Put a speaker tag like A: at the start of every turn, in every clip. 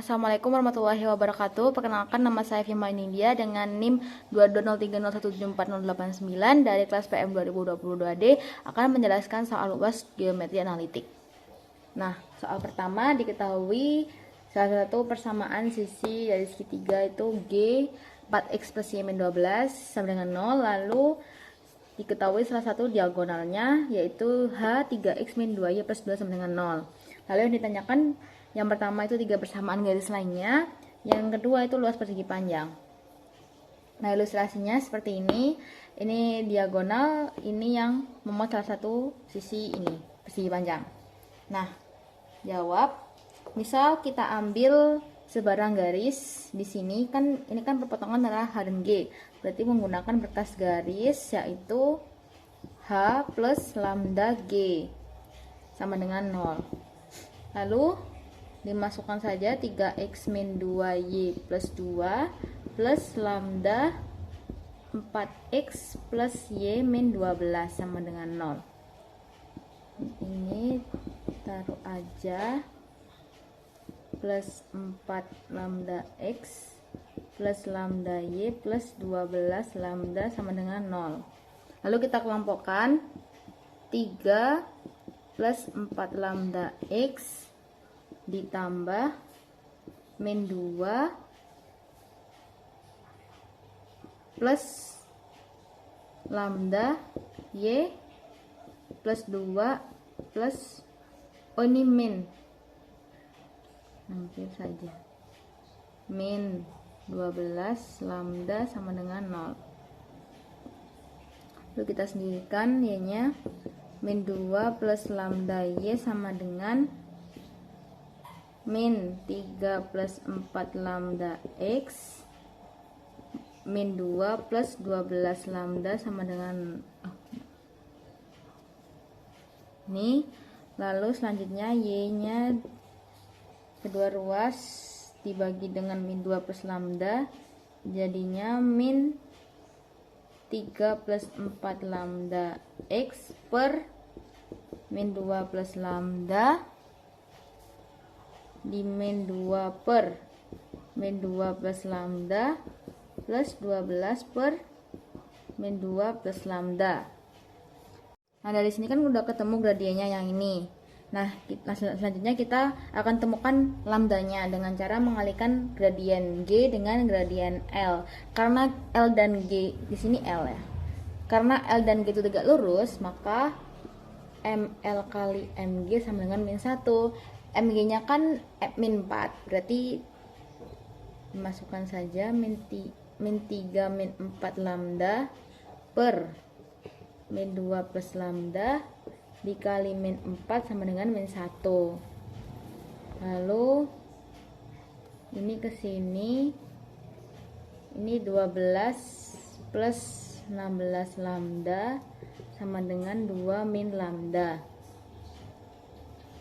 A: Assalamualaikum warahmatullahi wabarakatuh. Perkenalkan, nama saya Fima India dengan NIM 2203017489 dari kelas PM 2022D akan menjelaskan soal UAS Geometri Analitik. Nah, soal pertama diketahui salah satu persamaan sisi dari segitiga itu G 4x plus Y min 12 sama dengan 0, lalu diketahui salah satu diagonalnya yaitu H 3x min 2Y plus 2 sama dengan 0. Lalu yang ditanyakan yang pertama itu 3 persamaan garis lainnya, yang kedua itu luas persegi panjang. Nah, ilustrasinya seperti ini diagonal, ini yang memuat salah satu sisi ini, persegi panjang. Nah, jawab. Misal kita ambil sebarang garis di sini, kan ini kan perpotongan adalah H dan G. Berarti menggunakan berkas garis yaitu H plus lambda G sama dengan 0. Lalu dimasukkan saja 3x min 2y plus 2 plus lambda 4x plus y min 12 sama dengan 0. Ini taruh aja plus 4 lambda x plus lambda y plus 12 lambda sama dengan 0. Lalu kita kelompokkan 3 plus 4 lambda x ditambah min 2 plus lambda y plus 2 plus ini min, hampir saja, min 12 lambda sama dengan 0. Lalu kita sendirikan y nya, min 2 plus lambda y sama dengan min 3 plus 4 lambda x min 2 plus 12 lambda sama dengan ini. Lalu selanjutnya y nya kedua ruas dibagi dengan min 2 plus lambda, jadinya min 3 plus 4 lambda x per min 2 plus lambda di min 2 per min 2 plus lambda plus 12 per min 2 plus lambda. Nah, dari sini kan udah ketemu gradiennya yang ini. Nah, selanjutnya kita akan temukan lambdanya dengan cara mengalihkan gradien G dengan gradien L. Karena L dan G di sini L ya. Karena L dan G itu tegak lurus, maka ML kali MG sama dengan min 1. MG nya kan min 4, berarti dimasukkan saja min 3 min 4 lambda per min 2 plus lambda dikali min 4 sama dengan min 1. Lalu ini ke sini, ini 12 plus 16 lambda sama dengan 2 min lambda.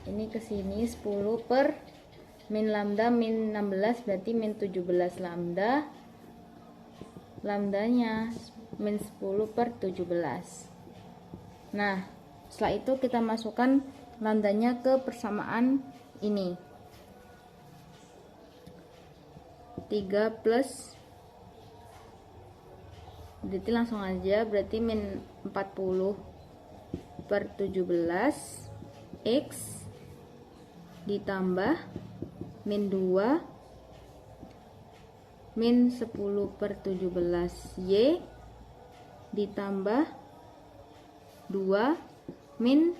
A: Ini ke sini 10 per min lambda min 16 berarti min 17 lambda. Lambdanya min 10 per 17. Nah, setelah itu kita masukkan lambdanya ke persamaan ini. 3 plus, berarti langsung aja, berarti min 40 per 17 x ditambah min 2 min 10 per 17 y ditambah 2 min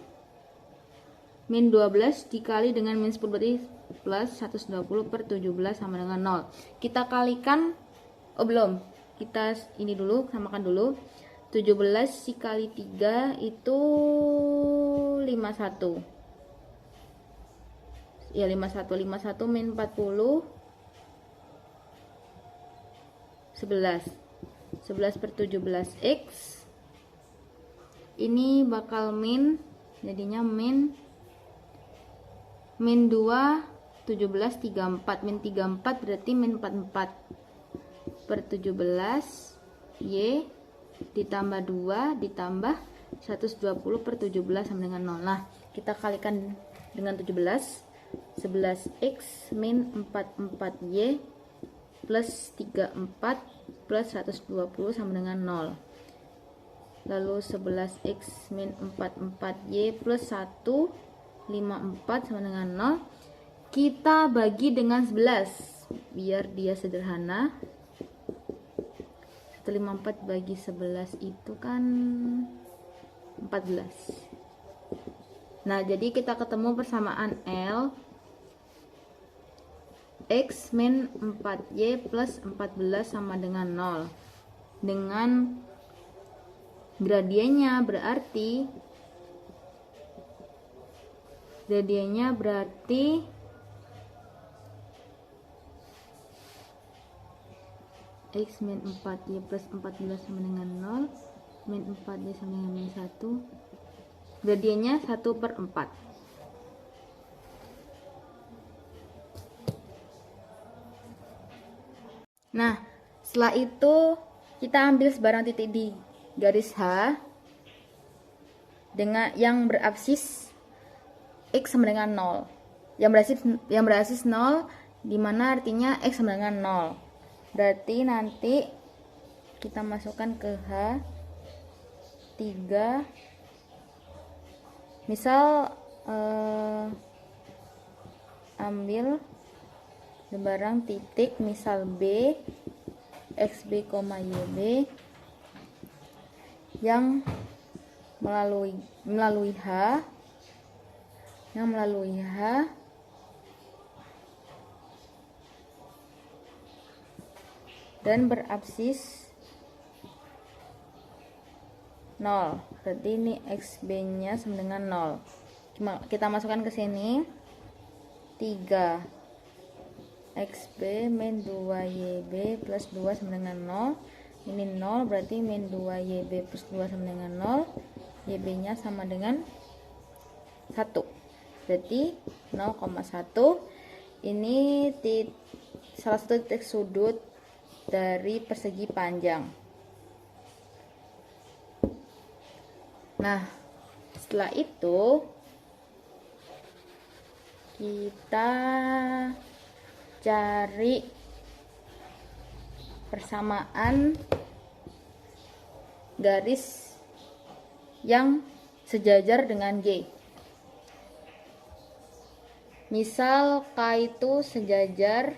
A: 12 dikali dengan min 10 berarti plus 120 per 17 sama dengan 0. Kita kalikan, belum, kita ini dulu, samakan dulu. 17 dikali 3 itu 51 ya, 51 min 40 11 per 17 x ini bakal min, jadinya min 2 17 34 min 34 berarti min 44 per 17 y ditambah 2 ditambah 120 per 17 sama dengan 0. Nah, kita kalikan dengan 17. 11x min 44y plus 34 plus 120 sama dengan 0. Lalu 11x min 44y plus 154 sama dengan 0. Kita bagi dengan 11 biar dia sederhana. 154 bagi 11 itu kan 14. Nah, jadi kita ketemu persamaan L x min 4y plus 14 sama dengan 0 dengan gradiennya berarti x min 4y plus 14 sama dengan 0 min 4y sama dengan min 1, gradiennya 1/4. Nah, setelah itu kita ambil sebarang titik di garis H dengan yang berabsis x sama dengan 0. Yang berabsis 0 dimana artinya x sama dengan 0. Berarti nanti kita masukkan ke H 3. Misal ambil sebarang titik misal B xb, yb yang melalui H dan berabsis 0. Berarti ini xb nya sama dengan 0. Kita masukkan ke sini 3 xb min 2yb plus 2 sama dengan 0. Ini 0 berarti min 2yb plus 2 sama dengan 0. Yb nya sama dengan 1. Berarti 0,1. Ini salah satu titik sudut dari persegi panjang. Nah, setelah itu kita cari persamaan garis yang sejajar dengan G. Misal K itu sejajar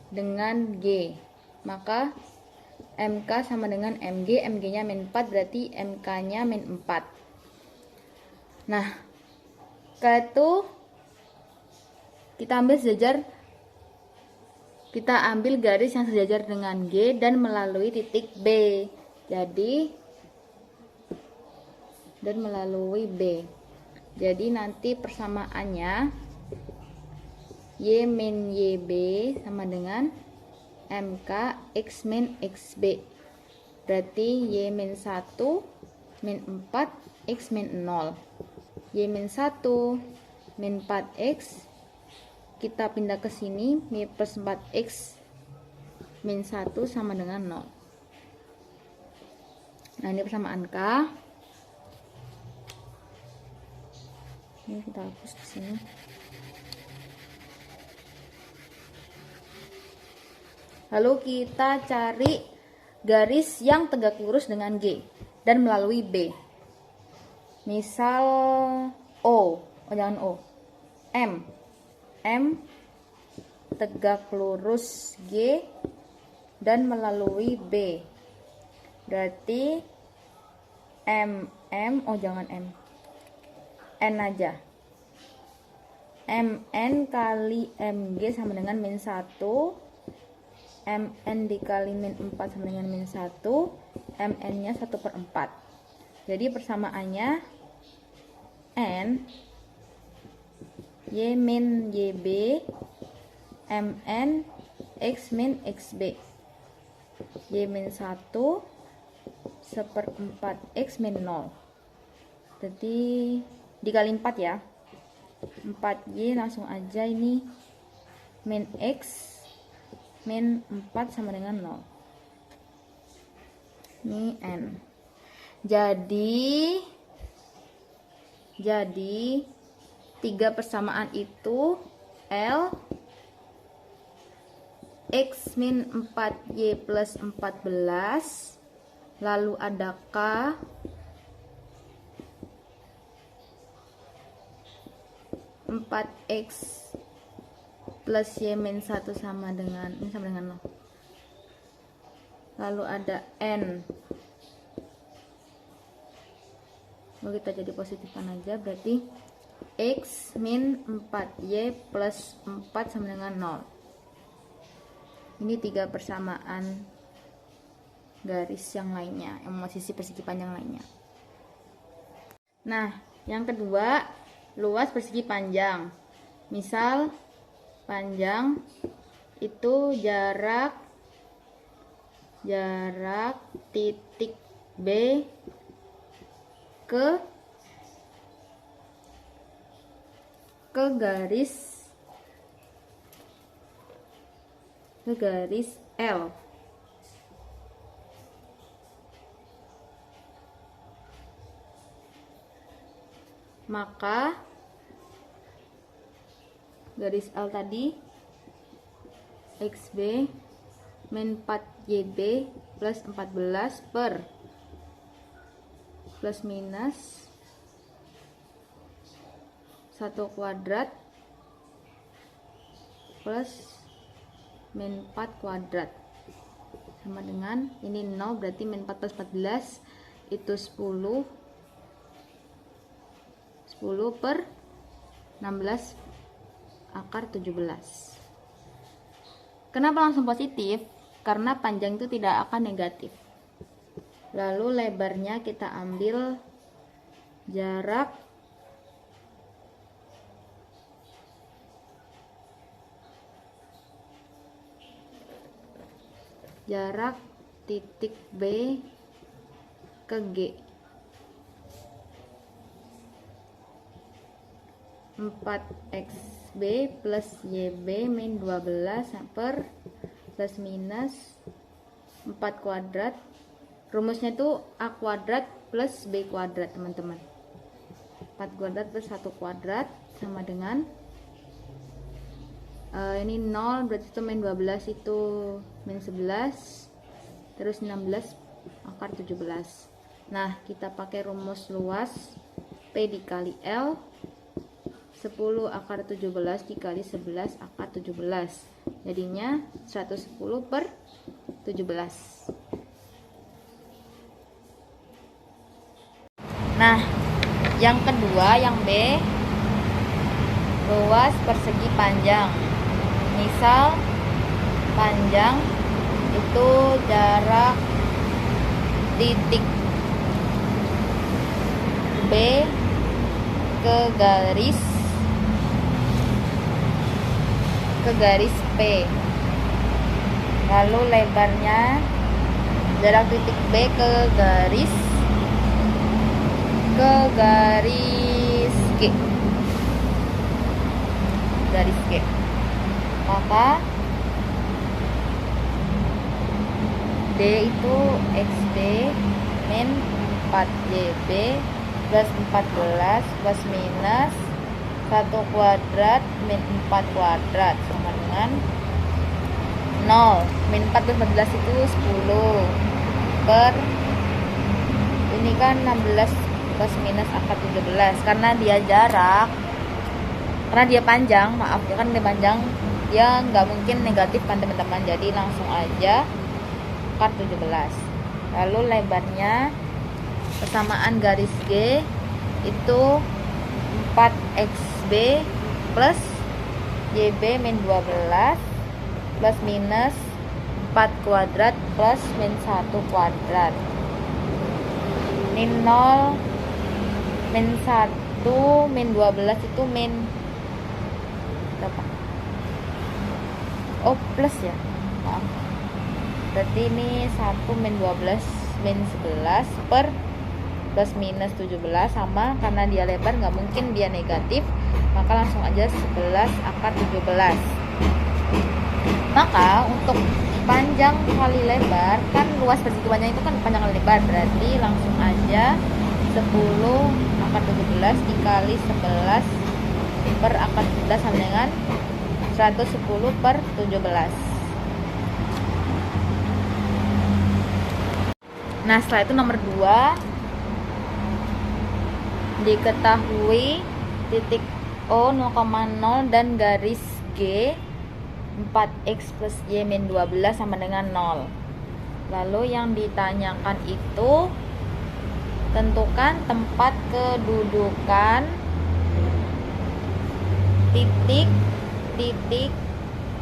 A: dengan G, maka MK sama dengan MG, MG-nya min 4, berarti MK-nya min 4. Nah, K itu kita ambil garis yang sejajar dengan G dan melalui titik B. Jadi nanti persamaannya Y min YB sama dengan MK X min XB. Berarti Y min 1 min 4 X min 0. Y min 1 min 4X kita pindah ke sini, min plus 4x min 1 sama dengan 0. Nah, ini persamaan K. Ini kita hapus di sini. Lalu kita cari garis yang tegak lurus dengan G dan melalui B. Misal jangan O. M tegak lurus G dan melalui B. Berarti N aja. MN kali MG sama dengan min 1. MN dikali min 4 sama dengan min 1. MN nya 1/4. Jadi persamaannya N Y min YB MN X min XB. Y min 1 1/4 X min 0. Jadi dikali 4 ya. 4Y langsung aja, ini min X min 4 sama dengan 0. Ini N. Jadi tiga persamaan itu L X min 4Y plus 14, lalu ada K X plus Y min 1 sama dengan 0. Lalu ada N. Lalu kita jadi positifkan aja, berarti X min 4Y plus 4 sama dengan 0. Ini tiga persamaan garis yang lainnya, yang sisi persegi panjang lainnya. Nah, yang kedua, luas persegi panjang. Misal panjang itu jarak titik B ke garis L. Maka garis L tadi XB min 4YB plus 14 per plus minus 1 kuadrat plus min 4 kuadrat sama dengan ini 0, berarti min 4 plus 14 itu 10 per 16 akar 17. Kenapa langsung positif? Karena panjang itu tidak akan negatif. Lalu lebarnya kita ambil jarak titik B ke G. 4XB plus YB min 12 per plus minus 4 kuadrat. Rumusnya itu A kuadrat plus B kuadrat, teman-teman. 4 kuadrat plus 1 kuadrat sama dengan ini 0, berarti itu min 12 itu min 11, terus 16 akar 17. Nah, kita pakai rumus luas P dikali L, 10 akar 17 dikali 11 akar 17, jadinya 110 per 17. Nah, yang kedua, yang B, luas persegi panjang. Misal panjang itu jarak titik B ke garis P, lalu lebarnya jarak titik B ke garis G, maka D itu XB min 4YB plus 14 plus minus 1 kuadrat min 4 kuadrat sama dengan 0. Min 4 plus 14 itu 10 per ini kan 16 plus minus akar 17. Karena dia jarak, karena dia panjang, maaf ya, kan dia panjang, dia nggak mungkin negatif kan teman-teman, jadi langsung aja akar 17. Lalu lebarnya persamaan garis G itu 4XB plus YB min 12 plus minus 4 kuadrat plus min 1 kuadrat. Ini 0, min 1, min 12 itu min berapa? Oh, plus ya, maaf. Berarti ini 1 min 12 min 11 per plus minus 17 sama, karena dia lebar nggak mungkin dia negatif, maka langsung aja 11 akar 17. Maka untuk panjang kali lebar, kan luas persegi panjang itu kan panjang kali lebar, berarti langsung aja 10 akar 17 dikali 11 per akar 17 sama dengan 110 per 17. Nah, setelah itu nomor 2, diketahui titik O 0,0 dan garis G 4x plus y min 12 sama dengan 0. Lalu yang ditanyakan itu tentukan tempat kedudukan titik-titik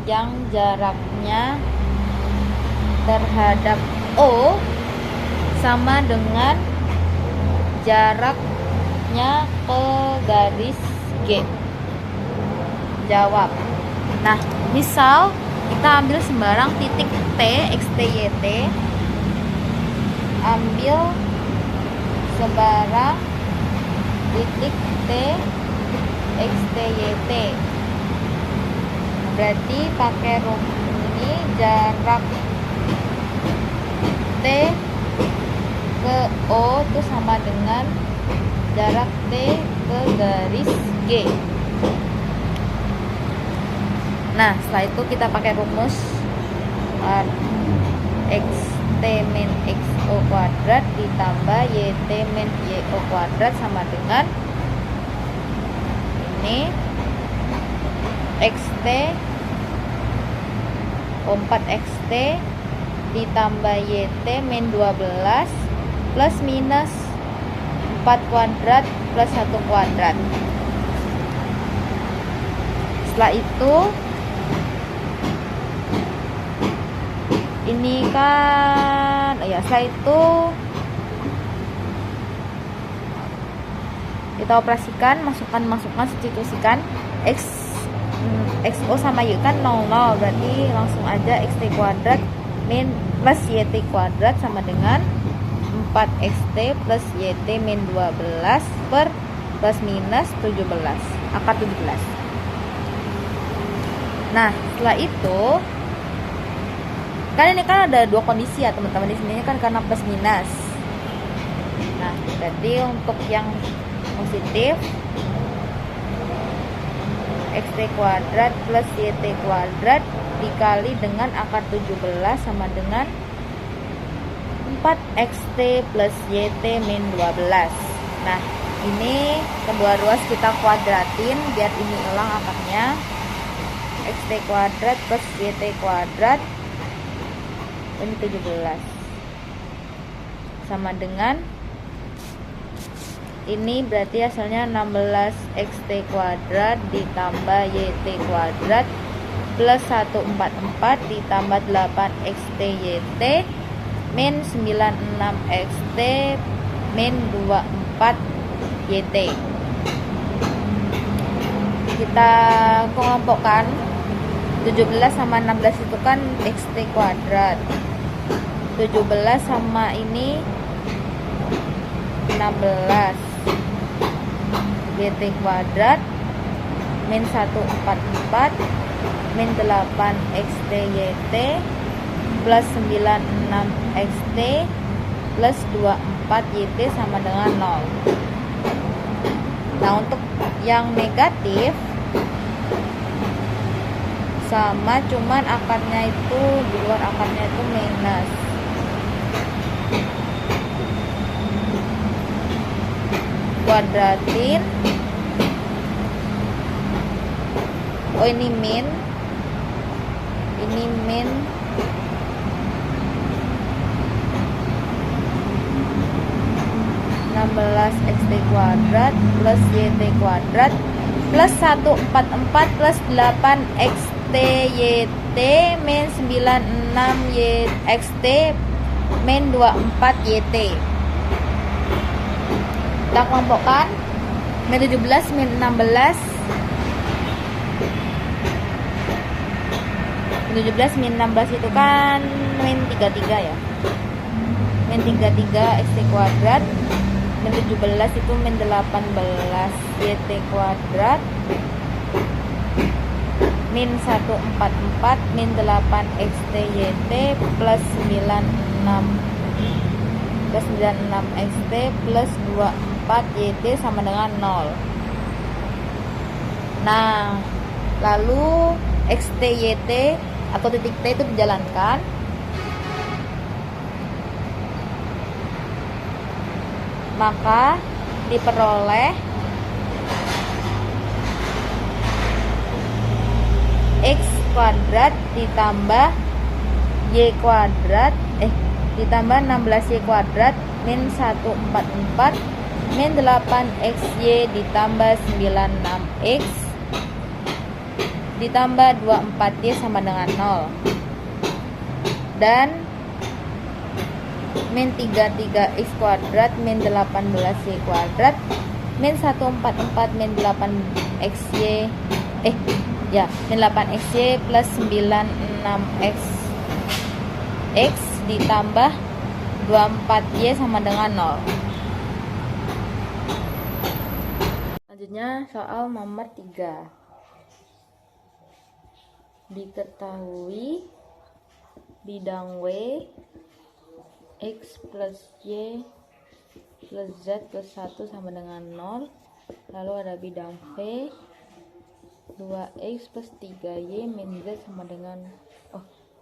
A: yang jaraknya terhadap O sama dengan jaraknya ke garis G. Jawab. Nah, misal kita ambil sembarang titik T, X, T, Y, T. Ambil sembarang titik T, X, T, Y, T. Berarti pakai rumus ini jarak T ke O itu sama dengan jarak T ke garis G. Nah, setelah itu kita pakai rumus xt min xo kuadrat ditambah yt min yo kuadrat sama dengan ini xt 4xt ditambah yt min 12 plus minus 4 kuadrat plus 1 kuadrat. Setelah itu ini kan setelah itu kita operasikan, masukkan substitusikan xo sama y kan 00, berarti langsung aja xt kuadrat min plus yt kuadrat sama dengan 4xt plus yt min 12 per plus minus 17 akar 17. Nah, setelah itu kan ini kan ada dua kondisi ya teman-teman, di sini kan karena plus minus. Nah, jadi untuk yang positif xt kuadrat plus yt kuadrat dikali dengan akar 17 sama dengan 4xt plus yt min 12. Nah, ini kedua ruas kita kuadratin biar ini hilang akarnya. Xt kuadrat plus yt kuadrat ini 17 sama dengan ini, berarti hasilnya 16 xt kuadrat ditambah yt kuadrat plus 144 ditambah 8 xt yt min 96 xt min 24 yt. Kita kelompokkan 17 sama 16 itu kan xt kuadrat, 17 sama ini 16 gt kuadrat min 144 min 8 xt yt plus 96 xt plus 24 yt sama dengan 0. Nah, untuk yang negatif sama, cuman akarnya itu di luar akarnya itu minus. Kuadratin. Oh, ini min. Ini min. xt kuadrat plus yt kuadrat plus 144 plus 8 xt yt min 96 xt min 24 yt. Kita kelompokkan min 17 min 16 min 17 min 16 itu kan min 33 ya, min 33 xt kuadrat min 17 itu min 18 yt kuadrat min 144 min 8 xt yt plus 96 xt plus 24 yt sama dengan 0. Nah, lalu X, T, Y, T atau titik T itu dijalankan. Maka diperoleh X kuadrat ditambah Y kuadrat ditambah 16Y kuadrat min 144 min 8XY ditambah 96X ditambah 24Y sama dengan 0 dan min 33X kuadrat min 18Y kuadrat min 144 min 8XY min 8XY plus 96X X ditambah 24Y sama dengan 0. Selanjutnya soal nomor 3. Diketahui bidang W X plus Y plus Z plus 1 sama dengan 0. Lalu ada bidang V 2X plus 3Y min Z sama dengan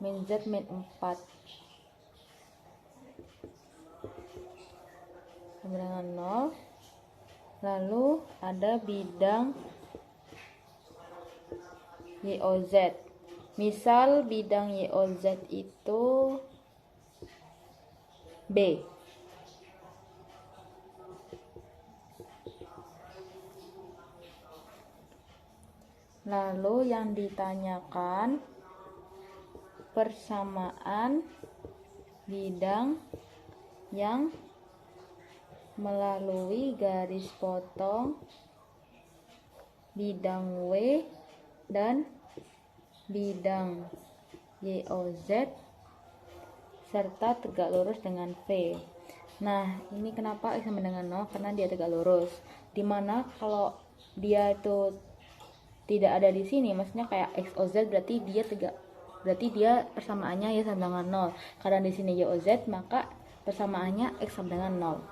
A: min Z min 4 sama dengan 0. Lalu ada bidang YOZ. Misal bidang YOZ itu B. Lalu yang ditanyakan persamaan bidang yang melalui garis potong bidang W dan bidang YOZ serta tegak lurus dengan V. Nah, ini kenapa X sama dengan 0? Karena dia tegak lurus. Dimana kalau dia itu tidak ada di sini, maksudnya kayak XOZ berarti dia persamaannya Y sama dengan 0. Karena di sini YOZ, maka persamaannya X sama dengan 0.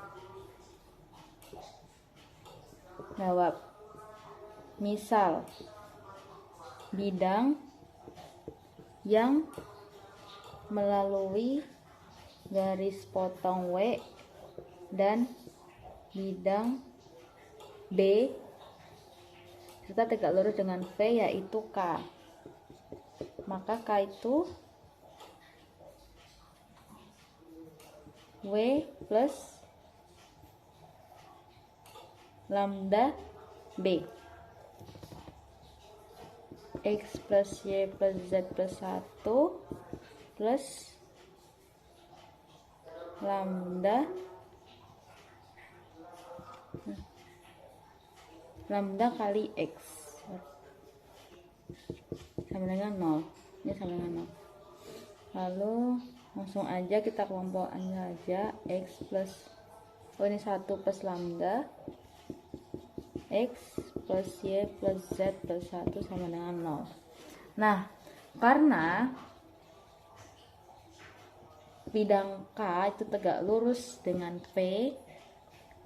A: Jawab. Misal bidang yang melalui garis potong W dan bidang B serta tegak lurus dengan V yaitu K. Maka K itu W plus lambda B. X plus Y plus Z plus 1 plus lambda kali X sama dengan 0. Ini sama dengan 0. Lalu langsung aja kita kelompokannya aja. X plus ini 1 plus lambda X plus Y plus Z plus 1 sama dengan 0. Nah, karena bidang K itu tegak lurus dengan V,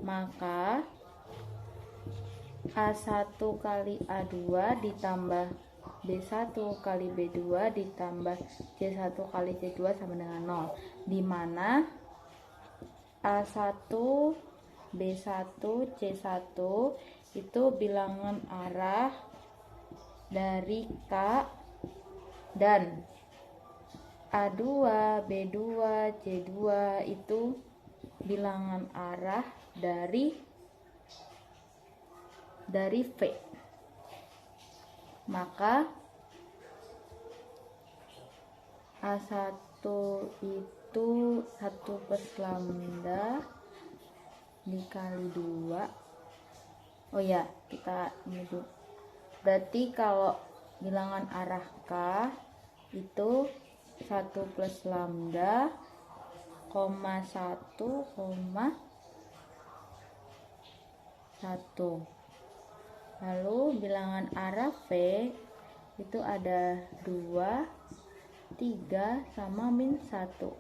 A: maka A1 kali A2 ditambah B1 kali B2 ditambah C1 kali C2 sama dengan 0, dimana A1 B1 C1 itu bilangan arah dari K dan A2 B2 C2 itu bilangan arah dari V. Maka A1 itu 1 plus lambda dikali 2. Oh ya, kita ini dulu. Berarti kalau bilangan arah K itu 1 plus lambda, 1, 1. Lalu bilangan arah V itu ada 2, 3 sama min 1.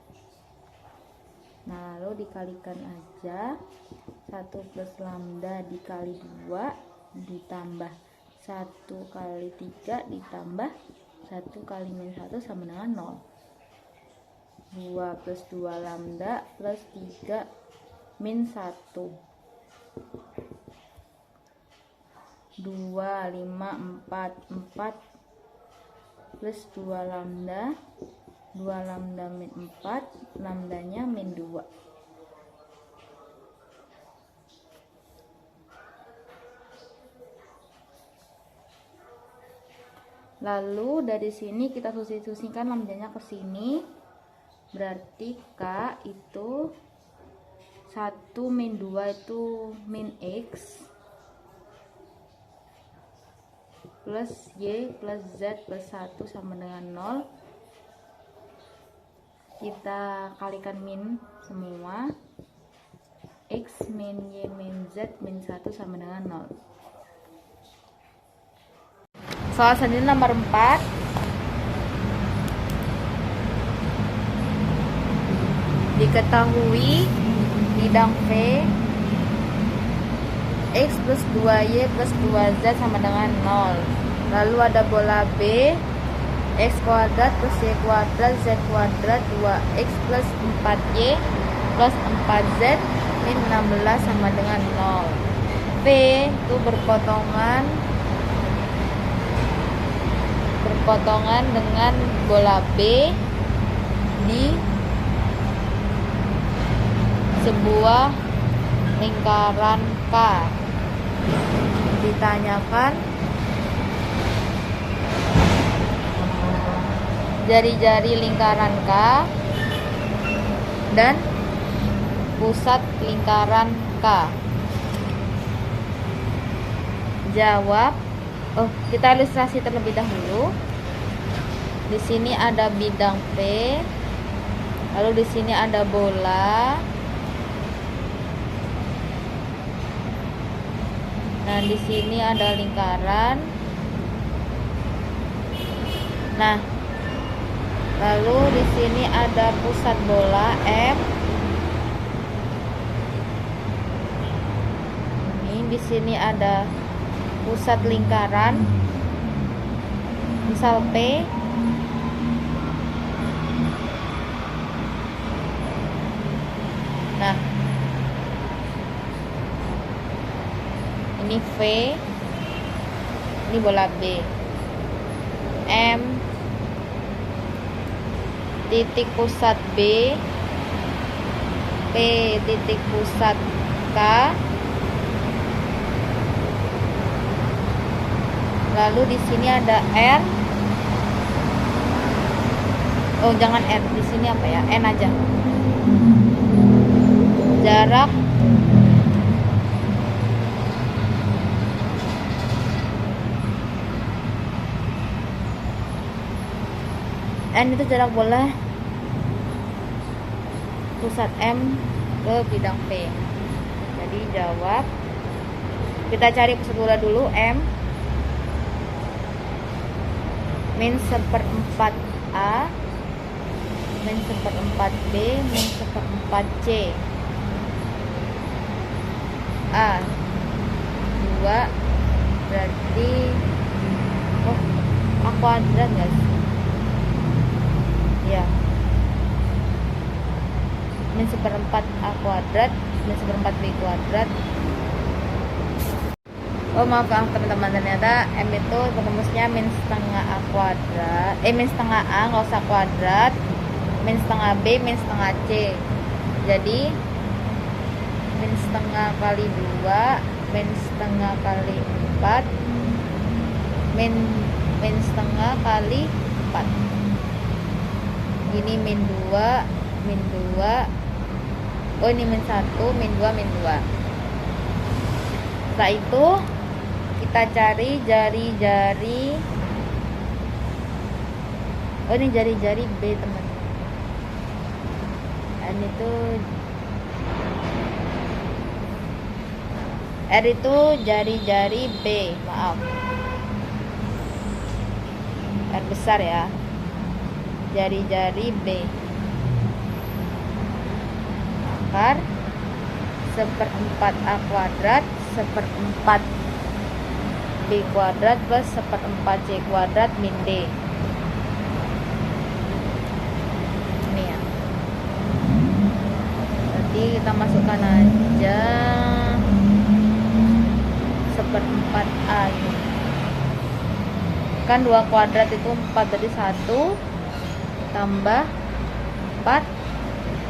A: Nah, lalu dikalikan aja 1 plus lambda dikali 2 ditambah 1 kali 3 ditambah 1 kali min 1 sama dengan 0. 2 plus 2 lambda plus 3 min 1. 2, 5, 4 plus 2 lambda, 2 lambda min 4, lambdanya min 2. Lalu dari sini kita susun-susunkan lambdanya ke sini. Berarti K itu 1 min 2 itu min X plus Y plus Z plus 1 sama dengan 0. Kita kalikan min semua. X min Y min Z min 1 sama dengan 0. Soal selanjutnya nomor 4. Diketahui bidang V X plus 2Y plus 2Z sama dengan 0. Lalu ada bola B X kuadrat plus Y kuadrat Z kuadrat 2X plus 4Y plus 4Z min 16 sama dengan 0. V itu berpotongan dengan bola B di sebuah lingkaran K. Ditanyakan jari-jari lingkaran K dan pusat lingkaran K. Jawab. Kita ilustrasi terlebih dahulu. Di sini ada bidang P, lalu di sini ada bola. Nah, di sini ada lingkaran. Nah, lalu di sini ada pusat bola M. Ini di sini ada pusat lingkaran, misal P. Nah, ini V, ini bola B. M titik pusat B, P titik pusat K. Lalu di sini ada R. Jangan R, di sini apa ya? N aja. Jarak N itu jarak bola pusat M ke bidang P. Jadi jawab, kita cari pusat bola dulu. M min 1/4 A min 1/4 B min 1/4 C. A 2 berarti A kuadrat guys. Ya, min 1/4 A kuadrat min 1/4 B kuadrat. Maaf teman-teman, ternyata M itu rumusnya min setengah A kuadrat, min setengah A, nggak usah kuadrat, min setengah B min setengah C. Jadi min setengah kali 2 min setengah kali 4 min setengah kali 4. Ini min 2 min 2. Ini min 1 min 2 min 2. Setelah itu kita cari jari-jari. Ini jari-jari B teman. N itu R itu jari-jari B, maaf, R besar ya, jari-jari B. Akar 1/4 A kuadrat 1/4 B kuadrat plus 1/4 C kuadrat min D. Ini ya. Nanti kita masukkan aja 1/4 A ini. Kan 2 kuadrat itu 4, berarti 1 tambah 4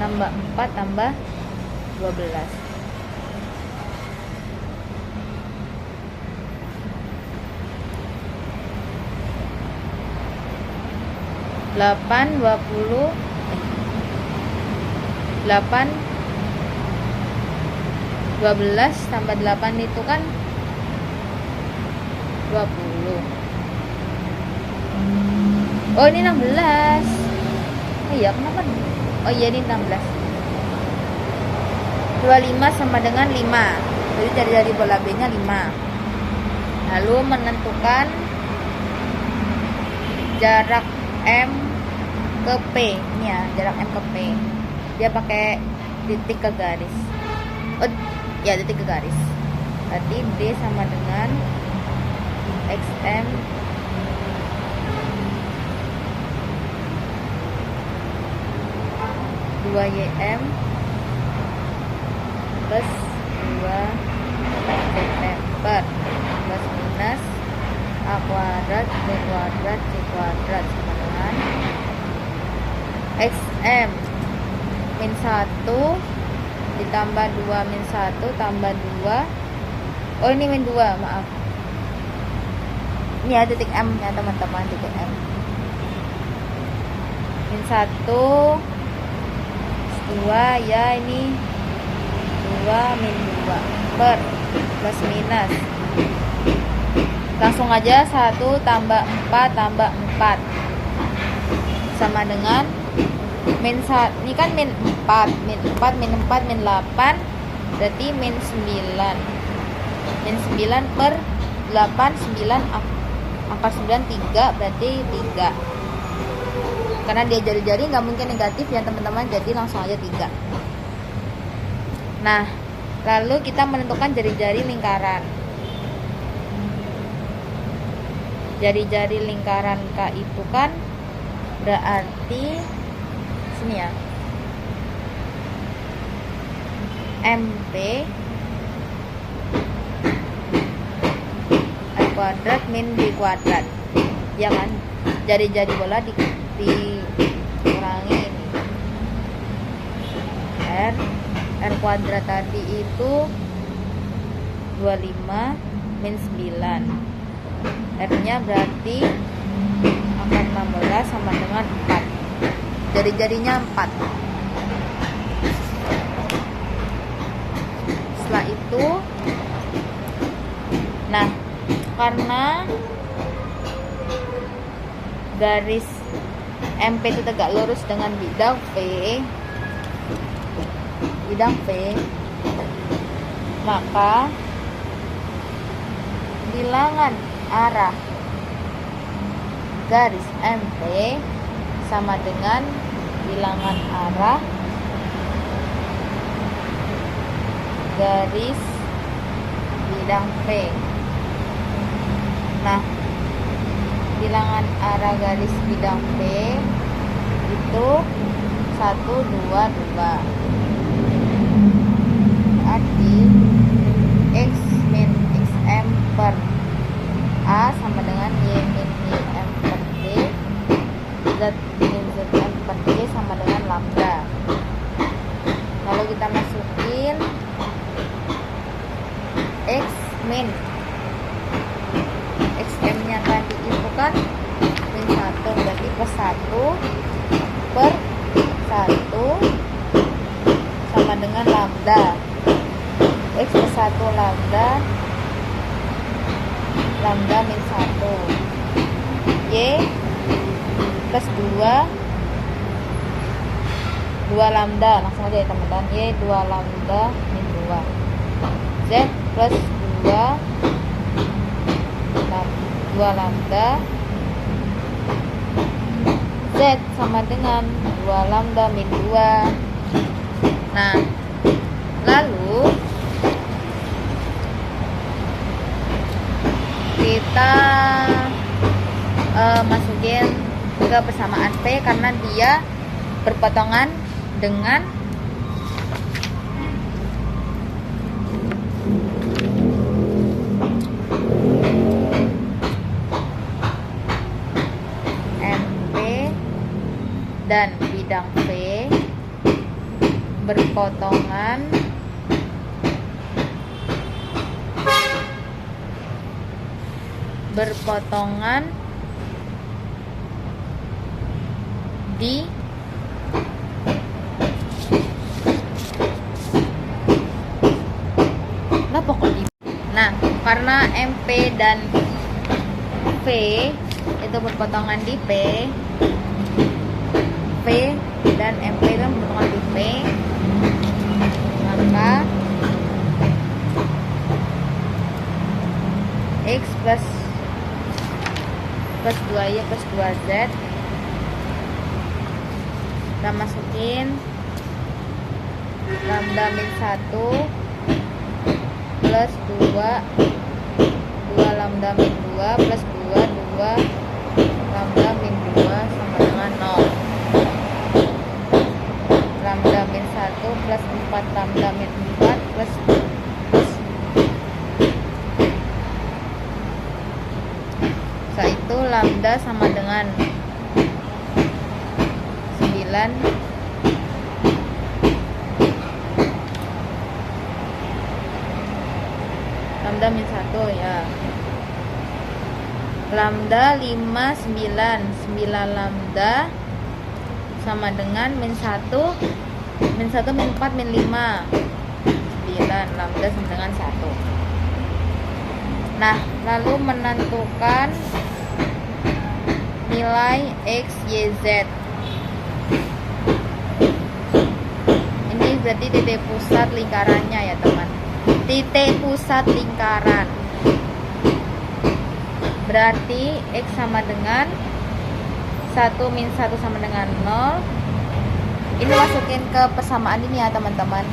A: tambah 4 tambah 12. 8 20 8 12 tambah 8 itu kan 20. Oh ini 16. Oh iya kenapa? Oh iya ini 16. 25 sama dengan 5. Jadi dari bola B nya 5. Lalu menentukan jarak M ke P. Ini ya, jarak M ke P. Dia pakai titik ke garis. Oh ya, titik ke garis. Berarti D sama dengan XM YM plus 2 ZM per plus minus A kuadrat B kuadrat C kuadrat sama dengan XM min 1 ditambah 2 min 1 tambah 2. Oh ini min 2, maaf. Ini ya titik M ya teman-teman, titik M. Min 1 2 ya, ini 2 min 2 per plus minus. Langsung aja 1 tambah 4 tambah 4 sama dengan min 1. Ini kan min 4 min 4 min 4 min 8, berarti min 9. Min 9 per 8, 9 angka 9 3, berarti 3. Karena dia jari-jari nggak mungkin negatif ya teman-teman, jadi langsung aja 3. Nah lalu kita menentukan jari-jari lingkaran. Jari-jari lingkaran K itu kan berarti sini ya, MP A kuadrat min B kuadrat, ya kan? Jari-jari bola dikurangi ini. R kuadrat tadi itu 25 min 9. R nya berarti angka 16 sama dengan 4. Jari-jarinya 4. Setelah itu, nah karena garis MP itu tegak lurus dengan bidang P, maka bilangan arah garis MP sama dengan bilangan arah garis bidang P. Nah, bilangan arah garis bidang P itu 1 2 2. Berarti X min XM per A sama dengan Y min YM per D, Z min ZM per D sama dengan lambda. Lalu kita masukin X min XM nya tadi itu kan min 1, berarti plus 1 per 1 sama dengan lambda. X plus 1 lambda min 1. Y plus 2 lambda, langsung aja ya teman-teman. Y 2 lambda min 2. Z plus 2 lambda Z sama dengan 2 lambda min 2. Nah lalu D kita masukin ke persamaan P karena dia berpotongan dengan MP dan bidang P berpotongan di nah, karena MP dan V itu berpotongan di P dan MP kan berpotongan di P, maka X plus 2Y plus 2Z kita masukin lambda min 1 plus 2 lambda min 2 plus 2 lambda min 2 sama dengan 0. Lambda min 1 plus 4 lambda min 4 plus setelah itu lambda sama dengan 9 lambda min 1 ya. Lambda 5 9 lambda sama dengan min 1 min 4 min 5 9 lambda sama dengan 1. Nah, lalu menentukan nilai X, Y, Z. Ini berarti titik pusat lingkarannya ya teman. Titik pusat lingkaran berarti X sama dengan 1 min 1 sama dengan 0. Ini masukin ke persamaan ini ya teman-teman.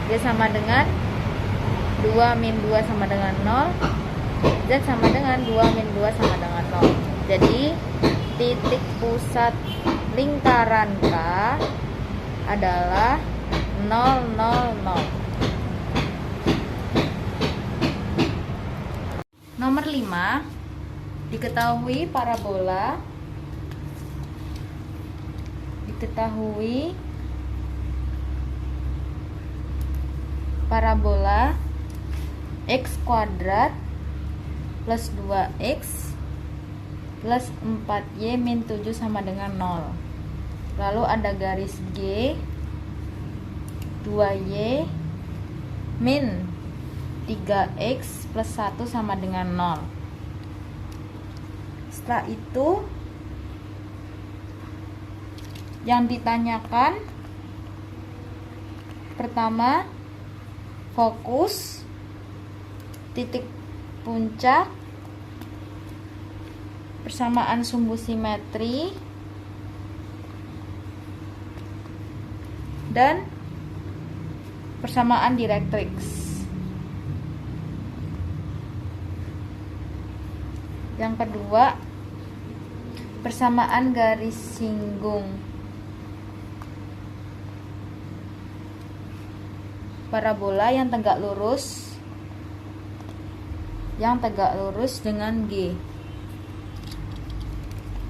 A: Dia sama dengan 2 min 2 sama dengan 0. Z sama dengan 2 min 2 sama dengan 0. Jadi titik pusat lingkaran K adalah 0 0 0. Nomor 5, diketahui parabola X kuadrat plus 2X plus 4Y min 7 sama dengan 0. Lalu ada garis G 2Y min 3X plus 1 sama dengan 0. Setelah itu yang ditanyakan pertama fokus, titik puncak, persamaan sumbu simetri, dan persamaan direktrix. Yang kedua, persamaan garis singgung parabola yang tegak lurus dengan G.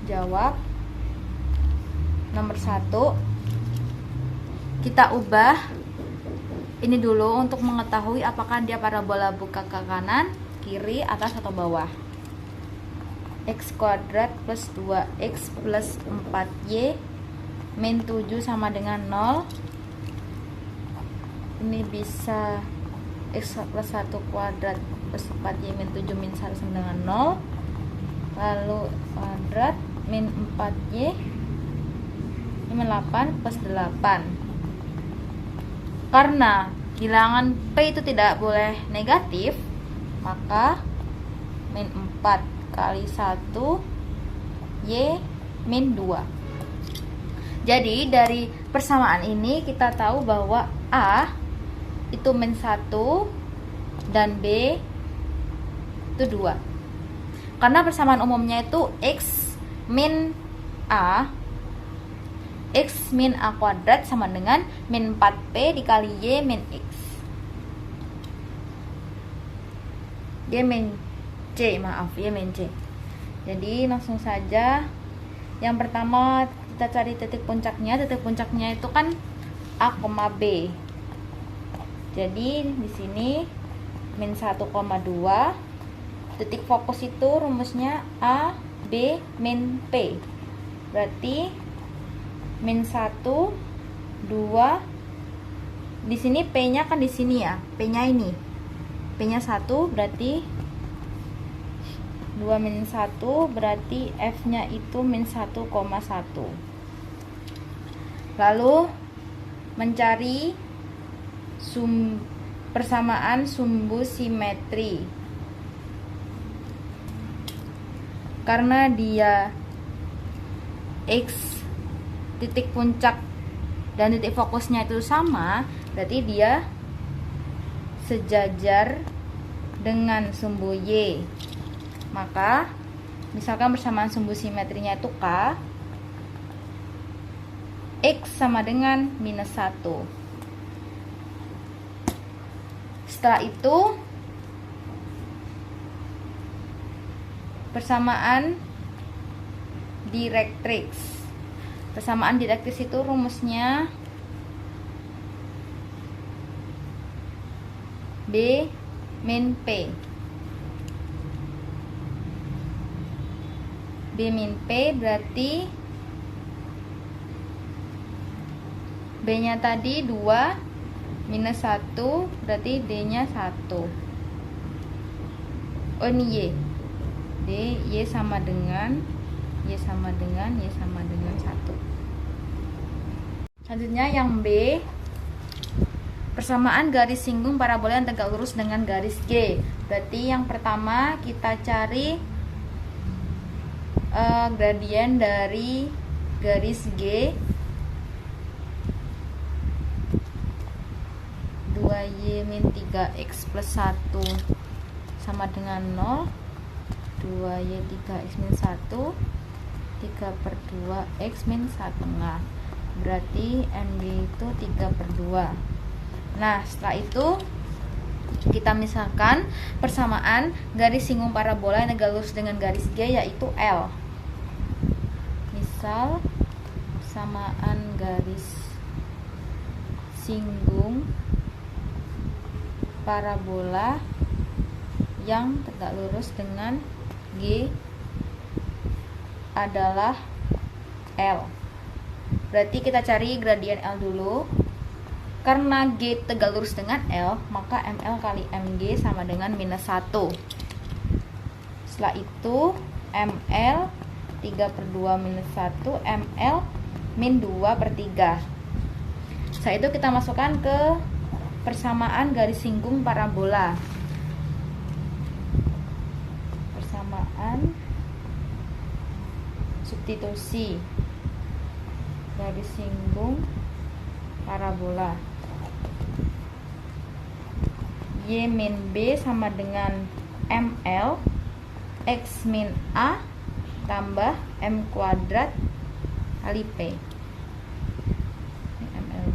A: Jawab nomor 1. Kita ubah ini dulu untuk mengetahui apakah dia parabola buka ke kanan, kiri, atas atau bawah. X kuadrat plus 2X plus 4Y min 7 sama dengan 0. Ini bisa X plus 1 kuadrat plus 4Y min 7 min 1 sama dengan 0. Lalu kuadrat min 4Y min 8 plus 8. Karena bilangan P itu tidak boleh negatif, maka min 4 kali 1 Y min 2. Jadi dari persamaan ini kita tahu bahwa A itu min 1 dan B itu 2. Karena persamaan umumnya itu X min A kuadrat sama dengan min 4P dikali Y min X. Y min C, Y min C. Jadi langsung saja. Yang pertama kita cari titik puncaknya. Titik puncaknya itu kan A, B. Jadi di sini min 1,2. Titik fokus itu rumusnya A, B, min P. Berarti min 1, 2. Di sini P-nya kan di sini ya. P-nya ini. P-nya 1 berarti 2 min 1 berarti F-nya itu min 1,1. Lalu mencari persamaan sumbu simetri. Karena dia X titik puncak dan titik fokusnya itu sama, berarti dia sejajar dengan sumbu Y. Maka misalkan persamaan sumbu simetrinya itu K, X sama dengan minus 1. Setelah itu persamaan direktrix. Persamaan direktrix itu rumusnya B min P. B min P berarti B nya tadi 2 minus 1 berarti D nya 1. Oh ini Y. Y sama dengan 1. Selanjutnya yang B, persamaan garis singgung parabola yang tegak lurus dengan garis G. Berarti yang pertama kita cari gradien dari garis G. 2y min 3x plus 1 sama dengan 0. 2y 3x min 1 3/2 x min 1/2. Berarti MG itu 3/2. Nah setelah itu kita misalkan persamaan garis singgung parabola yang tegak lurus dengan garis G yaitu L. Misal persamaan garis singgung parabola yang tegak lurus dengan G adalah L. Berarti kita cari gradien L dulu. Karena G tegak lurus dengan L, maka ML kali MG sama dengan minus 1. Setelah itu ML 3/2 minus 1, ML min 2/3. Setelah itu kita masukkan ke persamaan garis singgung parabola. Persamaan substitusi garis singgung parabola. Y min B sama dengan ML X min A tambah M kuadrat kali P. ML.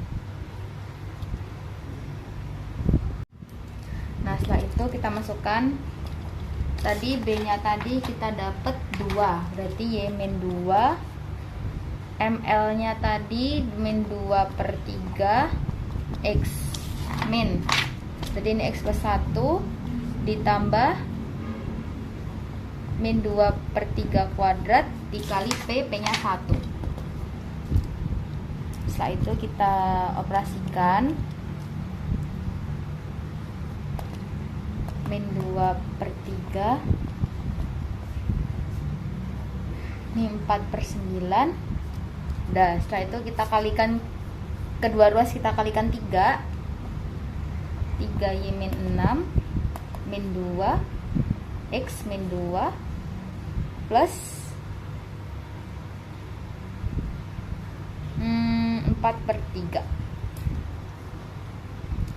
A: Nah setelah itu kita masukkan tadi B nya tadi kita dapat 2, berarti Y min 2, ML nya tadi min 2/3 X min, jadi ini X plus 1 ditambah min 2/3 kuadrat dikali P, P nya 1. Setelah itu kita operasikan, min 2/3 ini 4/9. Nah setelah itu kita kalikan kedua ruas, kita kalikan 3 Y min 6 min 2 X min 2 plus 4/3.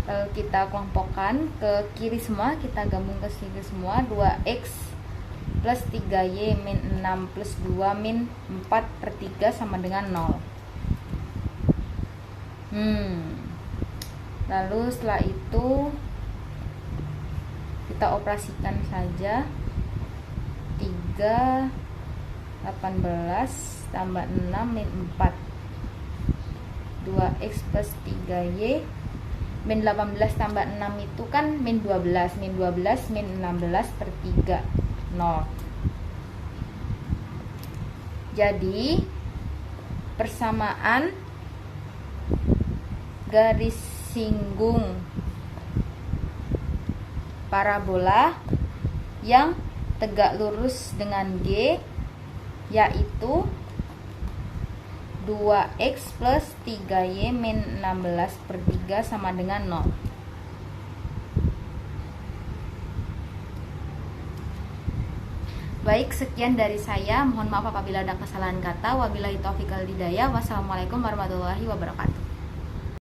A: Lalu kita kelompokkan ke kiri semua, kita gabung ke sini semua. 2x plus 3Y min 6 plus 2 min 4 per 3 sama dengan 0. Lalu setelah itu kita operasikan saja. 3 18 tambah 6 min 4 2x plus 3y min 18 tambah 6 itu kan min 12 min 16 per 3 0. Jadi persamaan garis singgung parabola yang tegak lurus dengan G yaitu 2x plus 3y min 16 per 3 sama dengan 0. Baik, sekian dari saya. Mohon maaf apabila ada kesalahan kata. Wabillahi taufiq wal hidayah. Wassalamualaikum warahmatullahi wabarakatuh.